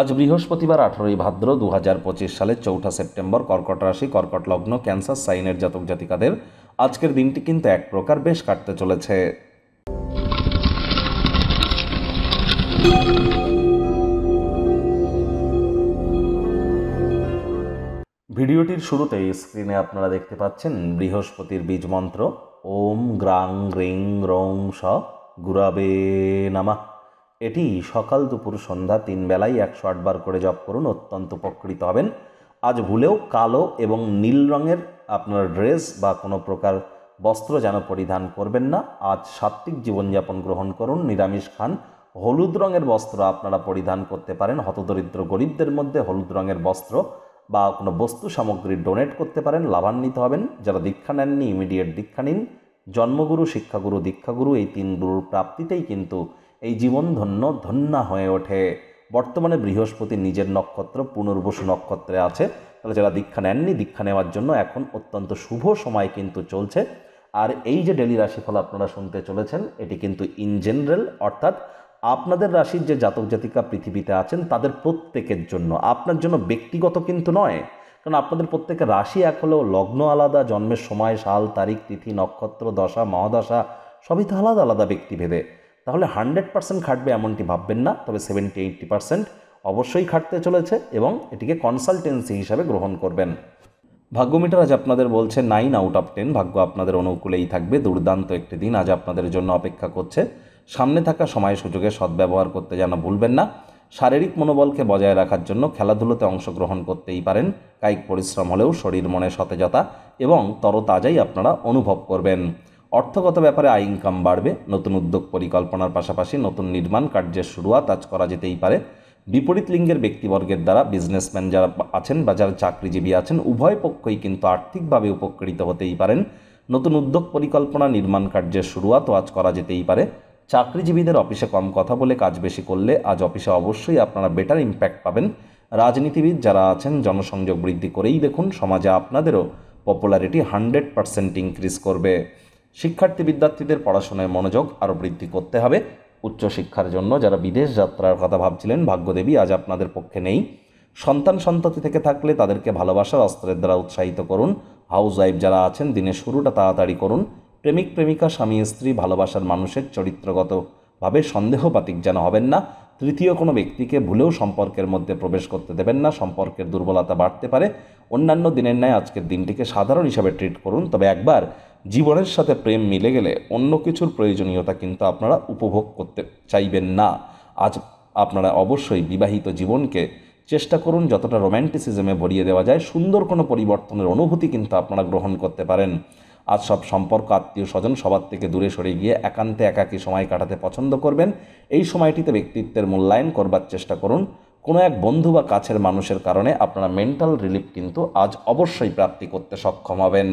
আজ বৃহস্পতিবার 18ই ভাদ্র 2025 সালের 4ঠা সেপ্টেম্বর, কর্কট রাশি, কর্কট লগ্ন, ক্যান্সার সাইনের জাতক জাতিকাদের আজকের দিনটি কিন্তু এক প্রকার বেশ কাটতে চলেছে। ভিডিওটির শুরুতেই স্ক্রিনে আপনারা দেখতে পাচ্ছেন বৃহস্পতির বীজ মন্ত্র ওম গ্রাং গ্রিং রং স গুরাবে নামা। এটি সকাল দুপুর সন্ধ্যা 3 বেলায় 108 বার করে জপ করুন, অত্যন্ত উপকৃত হবেন। আজ ভুলেও কালো এবং নীল রঙের আপনার ড্রেস বা কোনো প্রকার বস্ত্র যেন পরিধান করবেন না। আজ সাত্ত্বিক জীবনযাপন গ্রহণ করুন, নিরামিষ খান। হলুদ রঙের বস্ত্র আপনারা পরিধান করতে পারেন। হতদরিদ্র গরিবদের মধ্যে হলুদ রঙের বস্ত্র বা কোনো বস্তু সামগ্রী ডোনেট করতে পারেন, লাভান্বিত হবেন। যারা দীক্ষা নেননি ইমিডিয়েট দীক্ষা নিন। জন্মগুরু, শিক্ষাগুরু, দীক্ষাগুরু এই 3 গুরুর প্রাপ্তিতেই কিন্তু এই জীবন ধন্যা হয়ে ওঠে। বর্তমানে বৃহস্পতি নিজের নক্ষত্র পুনর্বসু নক্ষত্রে আছে, তাহলে যারা দীক্ষা নেননি দীক্ষা নেওয়ার জন্য এখন অত্যন্ত শুভ সময় কিন্তু চলছে। আর এই যে ডেলি রাশিফল আপনারা শুনতে চলেছেন এটি কিন্তু ইন জেনারেল, অর্থাৎ আপনাদের রাশির যে জাতক জাতিকা পৃথিবীতে আছেন তাদের প্রত্যেকের জন্য, আপনার জন্য ব্যক্তিগত কিন্তু নয়। কারণ আপনাদের প্রত্যেকের রাশি এক হলেও লগ্ন আলাদা, জন্মের সময়, সাল, তারিখ, তিথি, নক্ষত্র, দশা, মহাদশা সবই তো আলাদা আলাদা ব্যক্তিভেদে। তাহলে 100% খাটবে এমনটি ভাববেন না, তবে 70-80% অবশ্যই খাটতে চলেছে এবং এটিকে কনসালটেন্সি হিসাবে গ্রহণ করবেন। ভাগ্যমিটার আজ আপনাদের বলছে 9 আউট অফ 10, ভাগ্য আপনাদের অনুকূলেই থাকবে। দুর্দান্ত একটি দিন আজ আপনাদের জন্য অপেক্ষা করছে। সামনে থাকা সময় সুযোগে সদ্ব্যবহার করতে যেন ভুলবেন না। শারীরিক মনোবলকে বজায় রাখার জন্য খেলাধুলোতে অংশগ্রহণ করতেই পারেন। কায়িক পরিশ্রম হলেও শরীর মনে সতেজতা এবং তরতাজাই আপনারা অনুভব করবেন। অর্থগত ব্যাপারে আয় ইনকাম বাড়বে। নতুন উদ্যোগ পরিকল্পনার পাশাপাশি নতুন নির্মাণ কার্যের শুরুয়াত আজ করা যেতেই পারে। বিপরীত লিঙ্গের ব্যক্তিবর্গের দ্বারা বিজনেসম্যান যারা আছেন বা যারা চাকরিজীবী আছেন উভয় পক্ষই কিন্তু আর্থিকভাবে উপকৃত হতেই পারেন। নতুন উদ্যোগ পরিকল্পনা নির্মাণ কার্যের শুরুয়াতও আজ করা যেতেই পারে। চাকরিজীবীদের অফিসে কম কথা বলে কাজ বেশি করলে আজ অফিসে অবশ্যই আপনারা বেটার ইম্প্যাক্ট পাবেন। রাজনীতিবিদ যারা আছেন জনসংযোগ বৃদ্ধি করেই দেখুন, সমাজে আপনাদেরও পপুলারিটি 100% ইনক্রিজ করবে। শিক্ষার্থী বিদ্যার্থীদের পড়াশোনায় মনোযোগ আরও বৃদ্ধি করতে হবে। উচ্চশিক্ষার জন্য যারা বিদেশ যাত্রার কথা ভাবছিলেন ভাগ্যদেবী আজ আপনাদের পক্ষে নেই। সন্ততি থেকে থাকলে তাদেরকে ভালোবাসার অস্ত্রের দ্বারা উৎসাহিত করুন। হাউস ওয়াইফ যারা আছেন দিনের শুরুটা তাড়াতাড়ি করুন। প্রেমিক প্রেমিকা, স্বামী স্ত্রী, ভালোবাসার মানুষের চরিত্রগতভাবে সন্দেহবাতিক যেন হবেন না। তৃতীয় কোনো ব্যক্তিকে ভুলেও সম্পর্কের মধ্যে প্রবেশ করতে দেবেন না, সম্পর্কের দুর্বলতা বাড়তে পারে। অন্যান্য দিনের ন্যায় আজকের দিনটিকে সাধারণ হিসাবে ট্রিট করুন, তবে একবার জীবনের সাথে প্রেম মিলে গেলে অন্য কিছুর প্রয়োজনীয়তা কিন্তু আপনারা উপভোগ করতে চাইবেন না। আজ আপনারা অবশ্যই বিবাহিত জীবনকে চেষ্টা করুন যতটা রোম্যান্টিসিজমে ভরিয়ে দেওয়া যায়। সুন্দর কোনো পরিবর্তনের অনুভূতি কিন্তু আপনারা গ্রহণ করতে পারেন। আজ সব সম্পর্ক, আত্মীয় স্বজন সবার থেকে দূরে সরে গিয়ে একান্তে একাকী সময় কাটাতে পছন্দ করবেন। এই সময়টিতে ব্যক্তিত্বের মূল্যায়ন করবার চেষ্টা করুন। কোনো এক বন্ধু বা কাছের মানুষের কারণে আপনারা মেন্টাল রিলিফ কিন্তু আজ অবশ্যই প্রাপ্তি করতে সক্ষম হবেন।